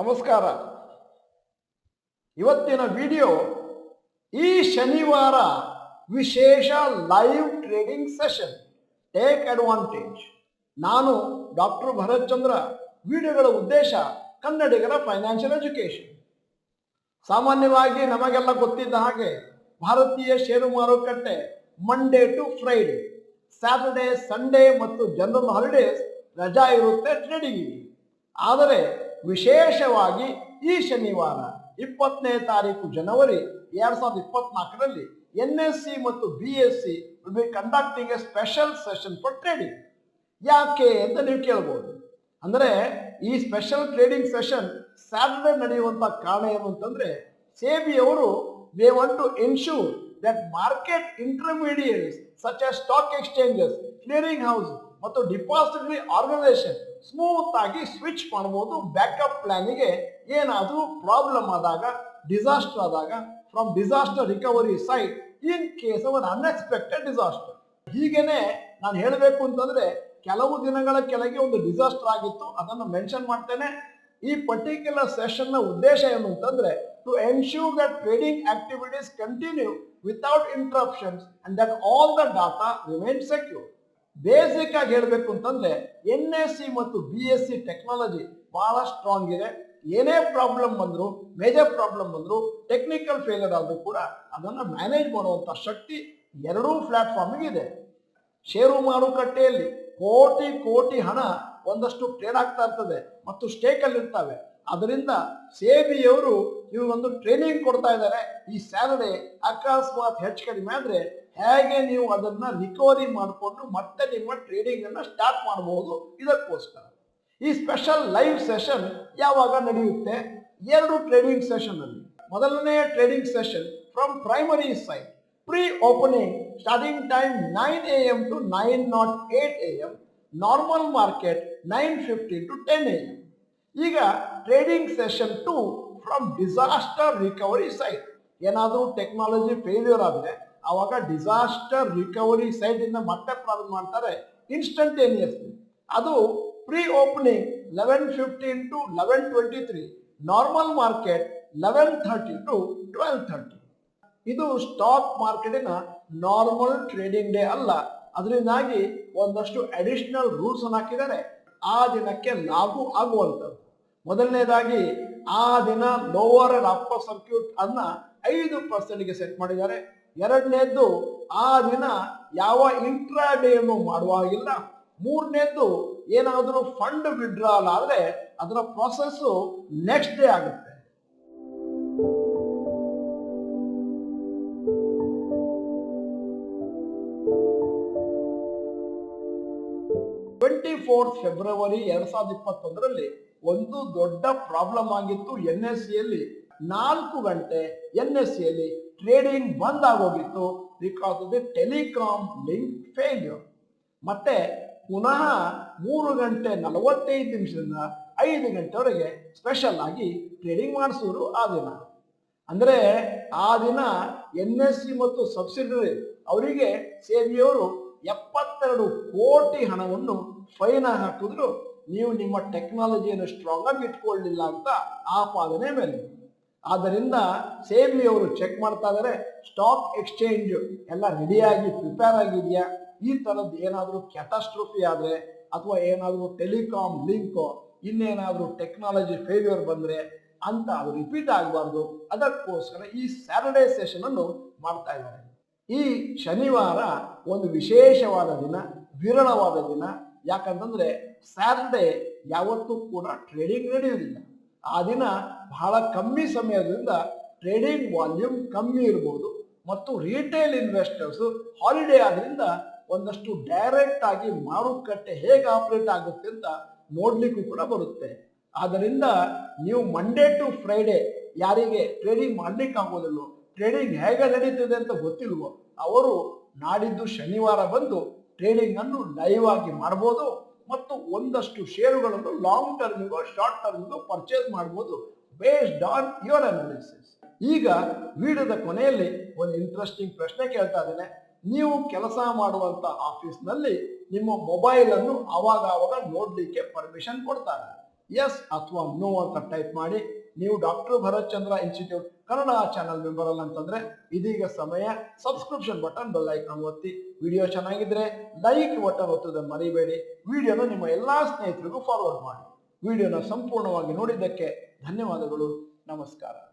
ನಮಸ್ಕಾರ. ಇವತ್ತಿನ ವಿಡಿಯೋ ಈ ಶನಿವಾರ ವಿಶೇಷ live trading session. Take advantage. ನಾನು ಡಾಕ್ಟರ್ ಭರತ್ ಚಂದ್ರ. ವಿಡಿಯೋಗಳ ಉದ್ದೇಶ ಕನ್ನಡಿಗರ ಫೈನಾನ್ಷಿಯಲ್ ಎಜುಕೇಶನ್. ಸಾಮಾನ್ಯವಾಗಿ ನಮಗೆಲ್ಲ ಗೊತ್ತಿದ್ದ ಹಾಗೆ ಭಾರತೀಯ ಷೇರು ಮಾರುಕಟ್ಟೆ Monday to Friday, Saturday, Sunday ಮತ್ತು ಜನರಲ್ ಹಾಲಿಡೇಸ್ ರಜಾ ಇರುತ್ತೆ ಟ್ರೇಡಿಂಗಿಗೆ. ಆದರೆ ವಿಶೇಷವಾಗಿ ಈ ಶನಿವಾರ 20ನೇ ತಾರೀಕು ಜನವರಿ 2024ರಲ್ಲಿ NSE ಮತ್ತು BSE will be conducting a special session for trading. ಯಾಕೆ ಅಂತ ನೀವು ಕೇಳ್ಬೋದು. ಅಂದರೆ ಈ ಸ್ಪೆಷಲ್ ಟ್ರೇಡಿಂಗ್ ಸೆಷನ್ ಸ್ಯಾಟರ್ಡೇ ನಡೆಯುವಂಥ ಕಾರಣ ಏನು ಅಂತಂದ್ರೆ, ಸೇಬಿ ಅವರು they want to ensure that market intermediates such as stock exchanges, clearing house ಮತ್ತು ಡಿಪಾಸಿಟರಿ ಆರ್ಗನೈಸೇಷನ್ ಸ್ಮೂತ್ ಆಗಿ ಸ್ವಿಚ್ ಮಾಡಬಹುದು ಬ್ಯಾಕಪ್ ಪ್ಲಾನಿಗೆ. ಏನಾದರೂ ಪ್ರಾಬ್ಲಮ್ ಆದಾಗ, ಡಿಸಾಸ್ಟರ್ ಆದಾಗ, from disaster recovery side in case of un unexpected disaster. ಹೀಗೇನೆ ನಾನು ಹೇಳಬೇಕು ಅಂತಂದ್ರೆ, ಕೆಲವು ದಿನಗಳ ಕೆಳಗೆ ಒಂದು ಡಿಸಾಸ್ಟರ್ ಆಗಿತ್ತು, ಅದನ್ನು ಮೆನ್ಷನ್ ಮಾಡ್ತೇನೆ. ಈ ಪರ್ಟಿಕ್ಯುಲರ್ ಸೆಷನ್ ನ ಉದ್ದೇಶ ಏನು ಅಂತಂದ್ರೆ, to ensure that trading activities continue without interruptions and that all the data remain secure. Basic ಆಗಿ ಹೇಳಬೇಕು ಅಂತಂದ್ರೆ, NSE ಮತ್ತು BSE ಟೆಕ್ನಾಲಜಿ ಬಹಳ ಸ್ಟ್ರಾಂಗ್ ಇದೆ. ಏನೇ ಪ್ರಾಬ್ಲಮ್ ಬಂದ್ರು, ಮೇಜರ್ ಪ್ರಾಬ್ಲಮ್ ಬಂದ್ರು, ಟೆಕ್ನಿಕಲ್ ಫೇಲಿಯರ್ ಆದ್ರೂ ಕೂಡ ಅದನ್ನು ಮ್ಯಾನೇಜ್ ಮಾಡುವಂತ ಶಕ್ತಿ ಎರಡೂ ಪ್ಲಾಟ್ಫಾರ್ಮ್ಗೆ ಇದೆ. ಷೇರು ಮಾರುಕಟ್ಟೆಯಲ್ಲಿ ಕೋಟಿ ಕೋಟಿ ಹಣ ಒಂದಷ್ಟು ಟ್ರೇಡ್ ಆಗ್ತಾ ಇರ್ತದೆ ಮತ್ತು ಸ್ಟೇಕ್ ಅಲ್ಲಿ ಇರ್ತವೆ. ಅದರಿಂದ ಸೇಬಿಯವರು ಇವ್ರಿಗೊಂದು ಟ್ರೈನಿಂಗ್ ಕೊಡ್ತಾ ಇದ್ದಾರೆ. ಈ ಸ್ಯಾಲರಿ ಅಕಸ್ಮಾತ್ ಹೆಚ್ಚು ಕಡಿಮೆ ಆದ್ರೆ ಹೇಗೆ ನೀವು ಅದನ್ನ ರಿಕವರಿ ಮಾಡಿಕೊಂಡು ಮತ್ತೆ ನಿಮ್ಮ ಟ್ರೇಡಿಂಗ್ ಅನ್ನ ಸ್ಟಾರ್ಟ್ ಮಾಡಬಹುದು. ಇದಕ್ಕೋಸ್ಕರ ಈ ಸ್ಪೆಷಲ್ ಲೈವ್ ಸೆಷನ್ ಯಾವಾಗ ನಡೆಯುತ್ತೆ? 2 ಟ್ರೇಡಿಂಗ್ ಸೆಷನ್ ಅಲ್ಲಿ. ಮೊದಲನೇ trading session from primary side, pre opening starting time 9 AM to 9:08 AM, normal market 9:15 to 10 AM. ಈಗ trading session 2 from disaster recovery side. ಏನಾದರೂ ಟೆಕ್ನಾಲಜಿ ಫೇಲ್ಯೂರ್ ಆದ್ರೆ ಅವಾಗ ಡಿಸಾಸ್ಟರ್ ರಿಕವರಿ ಸೈಡ್ ಇಂದ ಮತ್ತೆ ಪ್ರಾರಂಭ ಮಾಡ್ತಾರೆ ಇನ್ಸ್ಟಂಟೇನಿಯಸ್ಲಿ. ಅದು pre opening 11:15 to 11:23, normal market 11:30 to 12:30. ಇದು ಸ್ಟಾಕ್ ಮಾರ್ಕೆಟಿನ ನಾರ್ಮಲ್ ಟ್ರೇಡಿಂಗ್ ಡೇ ಅಲ್ಲ. ಅದರಿಂದಾಗಿ ಒಂದಷ್ಟು ಅಡಿಷನಲ್ ರೂಲ್ಸ್ ಅನ್ನು ಹಾಕಿದ್ದಾರೆ ಆ ದಿನಕ್ಕೆ ಲಾಗು ಆಗುವಂಥದ್ದು. ಮೊದಲನೇದಾಗಿ ಆ ದಿನ ಲೋವರ್ ಅಂಡ್ ಅಪ್ಪರ್ ಸರ್ಕ್ಯೂಟ್ ಅನ್ನ 5% ಸೆಟ್ ಮಾಡಿದ್ದಾರೆ. ಎರಡನೇದ್ದು, ಆ ದಿನ ಯಾವ ಇಂಟ್ರಾಡೇ ಅನ್ನು ಮಾಡುವ ಹಾಗಿಲ್ಲ. ಮೂರನೇದ್ದು, ಏನಾದರೂ ಫಂಡ್ ವಿಡ್ರಾಲ್ ಆದ್ರೆ ಅದರ ಪ್ರೊಸೆಸ್ ನೆಕ್ಸ್ಟ್ ಡೇ ಆಗುತ್ತೆ. ಫೆಬ್ರವರಿ 2021ರಲ್ಲಿ ಒಂದು ದೊಡ್ಡ ಪ್ರಾಬ್ಲಮ್ ಆಗಿತ್ತು. NSEಯಲ್ಲಿ 4 ಗಂಟೆ NSEಯಲ್ಲಿ ಟ್ರೇಡಿಂಗ್ ಬಂದ್ ಆಗೋಗಿತ್ತು because of the telecom link failure. ಮತ್ತೆ ಪುನಃ 3 ಗಂಟೆ 45 ನಿಮಿಷದಿಂದ 5 ಗಂಟೆವರೆಗೆ ಸ್ಪೆಷಲ್ ಆಗಿ ಟ್ರೇಡಿಂಗ್ ಮಾಡಿಸಿದ್ರು ಆ ದಿನ. ಅಂದ್ರೆ ಆ ದಿನ NSE ಮತ್ತು ಸಬ್ಸಿಡರಿ ಅವರಿಗೆ ಸೇಬಿಯವರು 72 ಕೋಟಿ ಹಣವನ್ನು ಫೈನ್ ಹಾಕಿದ್ರು, ನೀವು ನಿಮ್ಮ ಟೆಕ್ನಾಲಜಿಯನ್ನು ಸ್ಟ್ರಾಂಗ್ ಆಗಿ ಇಟ್ಕೊಳ್ಳಿಲ್ಲ ಅಂತ ಆಪಾದನೆ ಮೇಲೆ. ಆದ್ದರಿಂದ ಸೇಬಿಯವರು ಚೆಕ್ ಮಾಡ್ತಾ ಇದ್ದಾರೆ, ಸ್ಟಾಕ್ ಎಕ್ಸ್ಚೇಂಜ್ ಎಲ್ಲ ರೆಡಿಯಾಗಿ ಪ್ರಿಪೇರ್ ಆಗಿದೆಯಾ, ಈ ತರದ್ದು ಏನಾದರೂ ಕ್ಯಾಟಾಸ್ಟ್ರೋಫಿ ಆದ್ರೆ ಅಥವಾ ಏನಾದರೂ ಟೆಲಿಕಾಂ ಲಿಂಕ್ ಇನ್ನೇನಾದರೂ ಟೆಕ್ನಾಲಜಿ ಫೇಲ್ಯೂರ್ ಬಂದ್ರೆ ಅಂತ ಅದು ರಿಪೀಟ್ ಆಗಬಾರ್ದು. ಅದಕ್ಕೋಸ್ಕರ ಈ ಸ್ಯಾಟರ್ಡೇ ಸೆಷನ್ ಅನ್ನು ಮಾಡ್ತಾ ಇದ್ದಾರೆ. ಈ ಶನಿವಾರ ಒಂದು ವಿಶೇಷವಾದ ದಿನ, ವಿರಳವಾದ ದಿನ. ಯಾಕಂತಂದ್ರೆ ಸ್ಯಾಟರ್ಡೇ ಯಾವತ್ತೂ ಕೂಡ ಟ್ರೇಡಿಂಗ್ ನಡೆಯುವುದಿಲ್ಲ. ಆ ದಿನ ಬಹಳ ಕಮ್ಮಿ ಸಮಯದಿಂದ ಟ್ರೇಡಿಂಗ್ ವಾಲ್ಯೂಮ್ ಕಮ್ಮಿ ಇರ್ಬೋದು ಮತ್ತು ರಿಟೇಲ್ ಇನ್ವೆಸ್ಟರ್ಸ್ ಹಾಲಿಡೇ ಆದ್ರಿಂದ ಒಂದಷ್ಟು ಡೈರೆಕ್ಟ್ ಆಗಿ ಮಾರುಕಟ್ಟೆ ಹೇಗೆ ಆಪರೇಟ್ ಆಗುತ್ತೆ ಅಂತ ನೋಡ್ಲಿಕ್ಕೂ ಕೂಡ ಬರುತ್ತೆ. ಆದ್ದರಿಂದ ನೀವು ಮಂಡೇ ಟು ಫ್ರೈಡೆ ಯಾರಿಗೆ ಟ್ರೇಡಿಂಗ್ ಮಾಡ್ಲಿಕ್ಕೆ ಆಗೋದಿಲ್ಲೋ, ಟ್ರೇಡಿಂಗ್ ಹೇಗೆ ನಡೀತದೆ ಅಂತ ಗೊತ್ತಿಲ್ವೋ, ಅವರು ನಾಡಿದ್ದು ಶನಿವಾರ ಬಂದು ಟ್ರೇಡಿಂಗ್ ಅನ್ನು ಲೈವ್ ಆಗಿ ಮಾಡಬಹುದು ಮತ್ತು ಒಂದಷ್ಟು ಷೇರುಗಳನ್ನು ಲಾಂಗ್ ಟರ್ಮಿಗೋ ಶಾರ್ಟ್ ಟರ್ಮಿಗೋ ಪರ್ಚೇಸ್ ಮಾಡಬಹುದು ಬೇಸ್ಡ್ ಆನ್ ಯುವರ್ ಅನಾಲಿಸಿಸ್. ಈಗ ವಿಡಿಯೋದ ಕೊನೆಯಲ್ಲಿ ಒಂದು ಇಂಟ್ರೆಸ್ಟಿಂಗ್ ಪ್ರಶ್ನೆ ಕೇಳ್ತಾ ಇದ್ದೇನೆ. ನೀವು ಕೆಲಸ ಮಾಡುವಂತ ಆಫೀಸ್ನಲ್ಲಿ ನಿಮ್ಮ ಮೊಬೈಲ್ ಅನ್ನು ಅವಾಗ ನೋಡ್ಲಿಕ್ಕೆ ಪರ್ಮಿಷನ್ ಕೊಡ್ತಾರೆ. ಎಸ್ ಅಥವಾ ನೋ ಅಂತ ಟೈಪ್ ಮಾಡಿ. ನೀವು ಡಾಕ್ಟರ್ ಭರತ್ ಚಂದ್ರ ಇನ್ಸ್ಟಿಟ್ಯೂಟ್ ಕನ್ನಡ ಚಾನಲ್ ಮೆಂಬರ್ ಅಲ್ಲ ಅಂತಂದ್ರೆ ಇದೀಗ ಸಮಯ. ಸಬ್ಸ್ಕ್ರಿಪ್ಷನ್ ಬಟನ್, ಬೆಲ್ ಐಕಾನ್ ಒತ್ತಿ. ವಿಡಿಯೋ ಚೆನ್ನಾಗಿದ್ರೆ ಲೈಕ್ ಬಟನ್ ಒತ್ತೋದನ್ನು ಮರಿಬೇಡಿ. ವಿಡಿಯೋನ ನಿಮ್ಮ ಎಲ್ಲಾ ಸ್ನೇಹಿತರಿಗೂ ಫಾರ್ವರ್ಡ್ ಮಾಡಿ. ವಿಡಿಯೋನ ಸಂಪೂರ್ಣವಾಗಿ ನೋಡಿದ್ದಕ್ಕೆ ಧನ್ಯವಾದಗಳು. ನಮಸ್ಕಾರ.